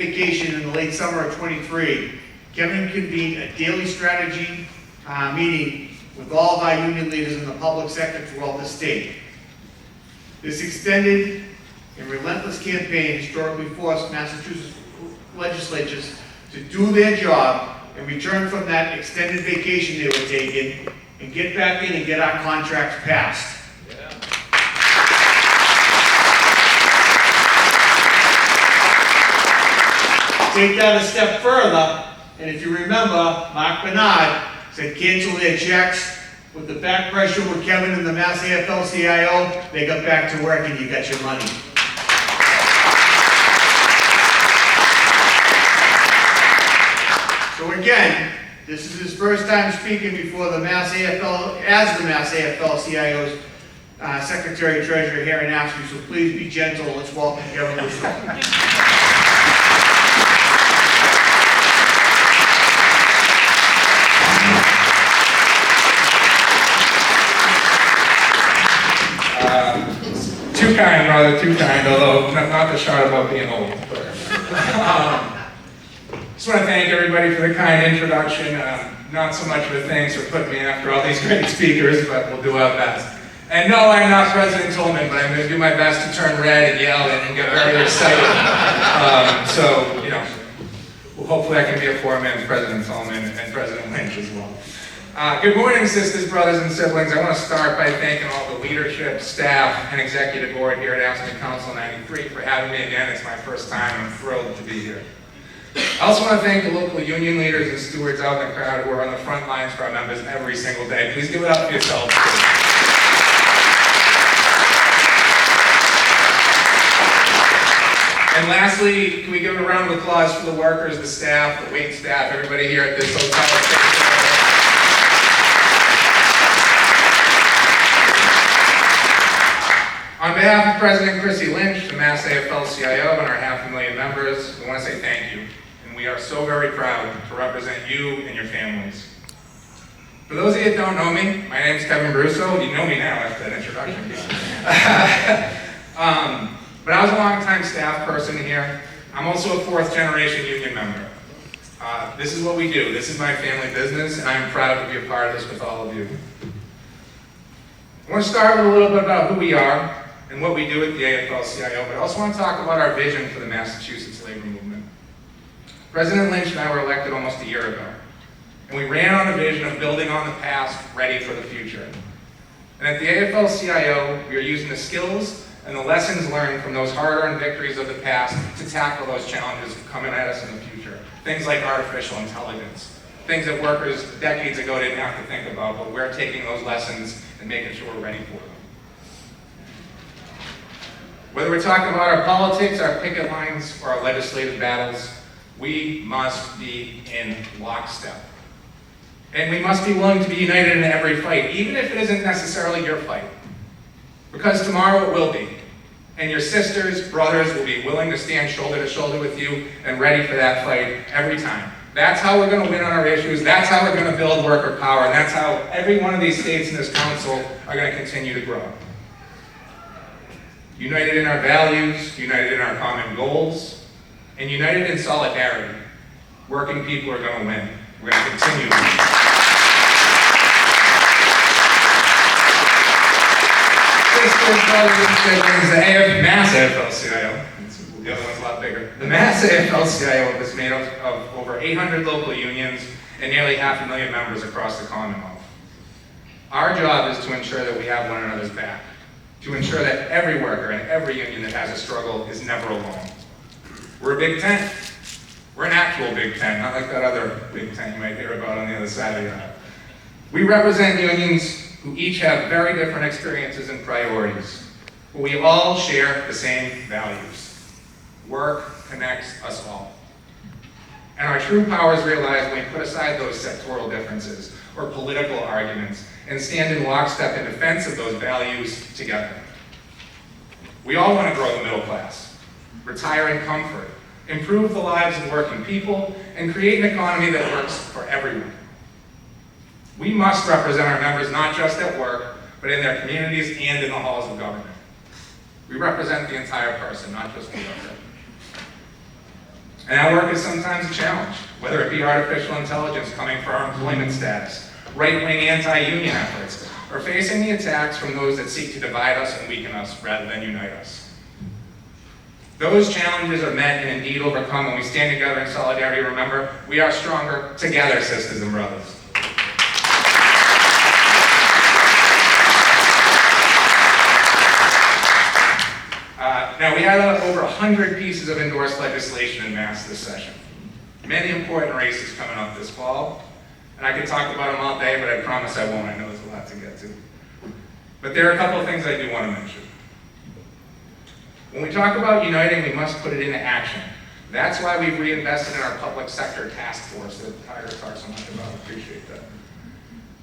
Vacation in the late summer of '23, Kevin convened a daily strategy meeting with all of our union leaders in the public sector throughout the state. This extended and relentless campaign historically forced Massachusetts legislatures to do their job and return from that extended vacation they were taking and get back in and get our contracts passed. Take that a step further, and if you remember, Mark Bernard said cancel their checks. With the back pressure with Kevin and the Mass AFL-CIO, they got back to work and you got your money. So again, this is his first time speaking before the Mass AFL, as the Mass AFL-CIO's Secretary Treasurer here in Ashby, so please be gentle. Let's welcome Kevin Brousseau. Too kind, rather too kind, although not the shot about being old. Just want to thank everybody for the kind introduction. Not so much of a thanks for putting me after all these great speakers, but we'll do our best. And no, I'm not President Tolman, but I'm going to do my best to turn red and yell and get very excited. So, you know, well, hopefully I can be a four-man President Tolman and President Lynch as well. Good morning, sisters, brothers, and siblings. I want to start by thanking all the leadership, staff, and executive board here at AFSCME Council 93 for having me again. It's my first time. I'm thrilled to be here. I also want to thank the local union leaders and stewards out in the crowd who are on the front lines for our members every single day. Please give it up for yourselves. And lastly, can we give a round of applause for the workers, the staff, the wait staff, everybody here at this hotel. On behalf of President Chrissy Lynch, the Mass AFL-CIO, and our 500,000 members, we want to say thank you. And we are so very proud to represent you and your families. For those of you that don't know me, my name is Kevin Brousseau. You know me now after that introduction. But I was a long-time staff person here. I'm also a fourth-generation union member. This is what we do. This is my family business, and I'm proud to be a part of this with all of you. I want to start with a little bit about who we are and what we do at the AFL-CIO, but I also want to talk about our vision for the Massachusetts labor movement. President Lynch and I were elected almost a year ago, and we ran on a vision of building on the past, ready for the future. And at the AFL-CIO, we are using the skills and the lessons learned from those hard-earned victories of the past to tackle those challenges coming at us in the future. Things like artificial intelligence, things that workers decades ago didn't have to think about, but we're taking those lessons and making sure we're ready for them. Whether we're talking about our politics, our picket lines, or our legislative battles, we must be in lockstep. And we must be willing to be united in every fight, even if it isn't necessarily your fight. Because tomorrow it will be. And your sisters, brothers will be willing to stand shoulder to shoulder with you and ready for that fight every time. That's how we're going to win on our issues. That's how we're going to build worker power. And that's how every one of these states in this council are going to continue to grow. United in our values, united in our common goals, and united in solidarity. Working people are going to win. We're going to continue to win. Sisters, brothers, and siblings, the Mass AFL-CIO. The other one's a lot bigger. The Mass AFL-CIO is made of over 800 local unions and nearly 500,000 members across the Commonwealth. Our job is to ensure that we have one another's back, to ensure that every worker and every union that has a struggle is never alone. We're a big tent. We're an actual big tent, not like that other big tent you might hear about on the other side of the aisle. We represent unions who each have very different experiences and priorities, but we all share the same values. Work connects us all. And our true power is realized when we put aside those sectoral differences or political arguments and stand in lockstep in defense of those values together. We all want to grow the middle class, retire in comfort, improve the lives of working people, and create an economy that works for everyone. We must represent our members not just at work, but in their communities and in the halls of government. We represent the entire person, not just the worker. And that work is sometimes a challenge, whether it be artificial intelligence coming for our employment status, right-wing anti-union efforts, or facing the attacks from those that seek to divide us and weaken us rather than unite us. Those challenges are met and indeed overcome when we stand together in solidarity. Remember, we are stronger together, sisters and brothers. Now, we had over 100 pieces of endorsed legislation in Mass this session. Many important races coming up this fall, and I could talk about them all day, but I promise I won't. I know there's a lot to get to. But there are a couple of things I do want to mention. When we talk about uniting, we must put it into action. That's why we've reinvested in our public sector task force that Tyler talks so much about. I appreciate that.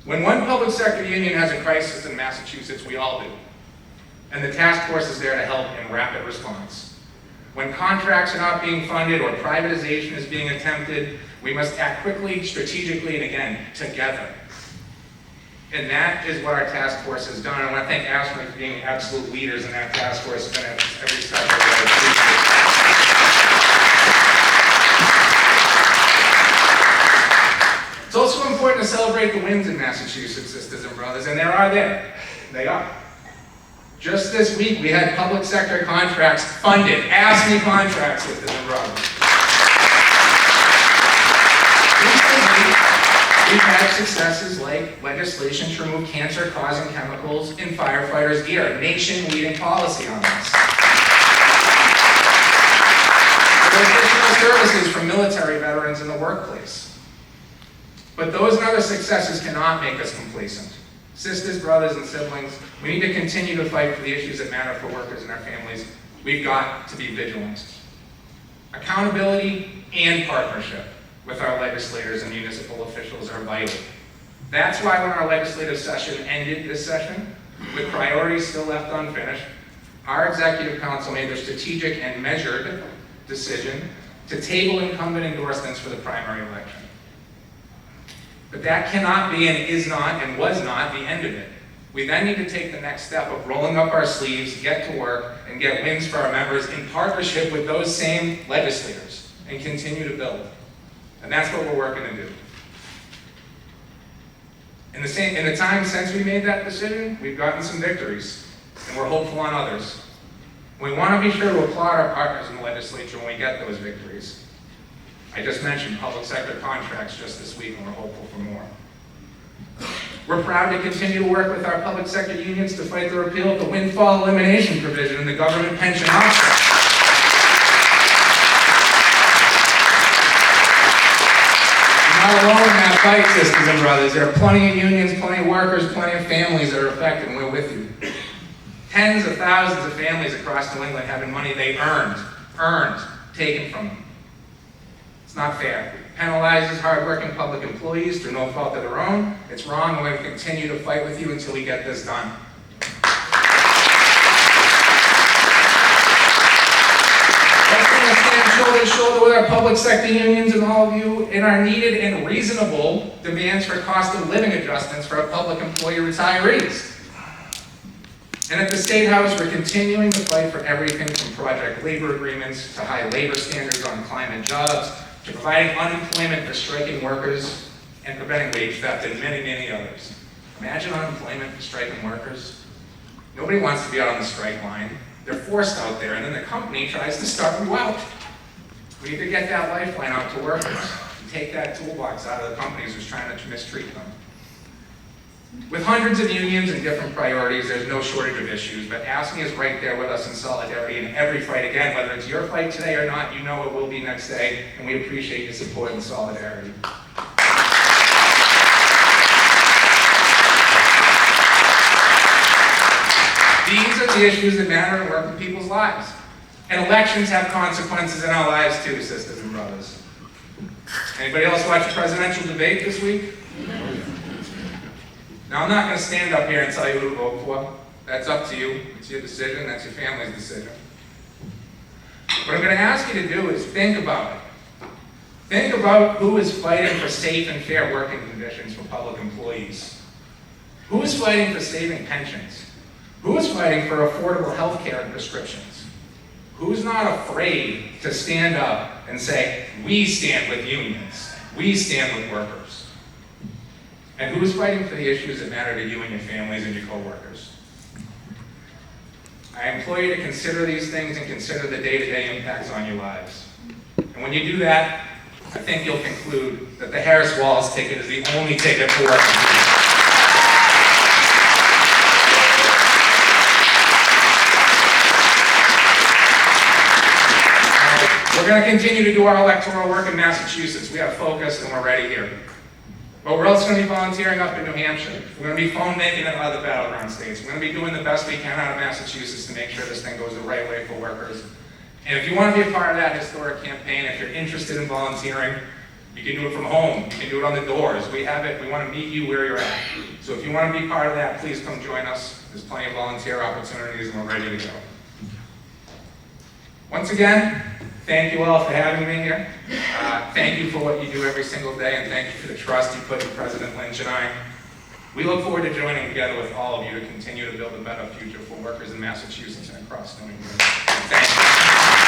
When one public sector union has a crisis in Massachusetts, we all do. And the task force is there to help in rapid response. When contracts are not being funded or privatization is being attempted, we must act quickly, strategically, and again, together. And that is what our task force has done. I want to thank AFSCME for being absolute leaders in that task force. It's been every step of the way. It's also important to celebrate the wins in Massachusetts, sisters and brothers, and there. They are. Just this week, we had public sector contracts funded, AFSCME contracts, sisters and brothers. We've had successes like legislation to remove cancer-causing chemicals in firefighters' gear, nation-leading policy on this. Additional services for military veterans in the workplace. But those and other successes cannot make us complacent. Sisters, brothers, and siblings, we need to continue to fight for the issues that matter for workers and our families. We've got to be vigilant. Accountability and partnership with our legislators and municipal officials are vital. That's why when our legislative session ended this session, with priorities still left unfinished, our executive council made the strategic and measured decision to table incumbent endorsements for the primary election. But that cannot be and is not and was not the end of it. We then need to take the next step of rolling up our sleeves, get to work, and get wins for our members in partnership with those same legislators and continue to build. And that's what we're working to do. In the time since we made that decision, we've gotten some victories, and we're hopeful on others. We want to be sure to applaud our partners in the legislature when we get those victories. I just mentioned public sector contracts just this week, and we're hopeful for more. We're proud to continue to work with our public sector unions to fight the repeal of the windfall elimination provision in the government pension offset. We're not alone in that fight, sisters and brothers. There are plenty of unions, plenty of workers, plenty of families that are affected, and we're with you. Tens of thousands of families across New England having money they earned, taken from them. It's not fair. It penalizes hardworking public employees through no fault of their own. It's wrong, and we're going to continue to fight with you until we get this done. Let's stand shoulder to shoulder with our public sector unions and all of you in our needed and reasonable demands for cost of living adjustments for our public employee retirees. And at the State House, we're continuing to fight for everything from project labor agreements to high labor standards on climate jobs, to providing unemployment for striking workers and preventing wage theft and many, many others. Imagine unemployment for striking workers. Nobody wants to be out on the strike line. They're forced out there, and then the company tries to start you out. We need to get that lifeline out to workers and take that toolbox out of the companies who's trying to mistreat them. With hundreds of unions and different priorities, there's no shortage of issues, but AFSCME is right there with us in solidarity in every fight. Again, whether it's your fight today or not, you know it will be next day, and we appreciate your support and solidarity. These are the issues that matter in working people's lives. And elections have consequences in our lives too, sisters and brothers. Anybody else watch the presidential debate this week? Now, I'm not going to stand up here and tell you who to vote for. That's up to you. It's your decision. That's your family's decision. What I'm going to ask you to do is think about it. Think about who is fighting for safe and fair working conditions for public employees. Who is fighting for saving pensions? Who is fighting for affordable health care and prescriptions? Who's not afraid to stand up and say, we stand with unions, we stand with workers. And who's fighting for the issues that matter to you and your families and your coworkers? I implore you to consider these things and consider the day-to-day impacts on your lives. And when you do that, I think you'll conclude that the Harris Walls ticket is the only ticket for working people. We're going to continue to do our electoral work in Massachusetts. We have focus and we're ready here. But we're also going to be volunteering up in New Hampshire. We're going to be phone making in other battleground states. We're going to be doing the best we can out of Massachusetts to make sure this thing goes the right way for workers. And if you want to be a part of that historic campaign, if you're interested in volunteering, you can do it from home. You can do it on the doors. We have it. We want to meet you where you're at. So if you want to be part of that, please come join us. There's plenty of volunteer opportunities and we're ready to go. Once again, thank you all for having me here. Thank you for what you do every single day, and thank you for the trust you put in President Lynch and I. We look forward to joining together with all of you to continue to build a better future for workers in Massachusetts and across New England. Thank you.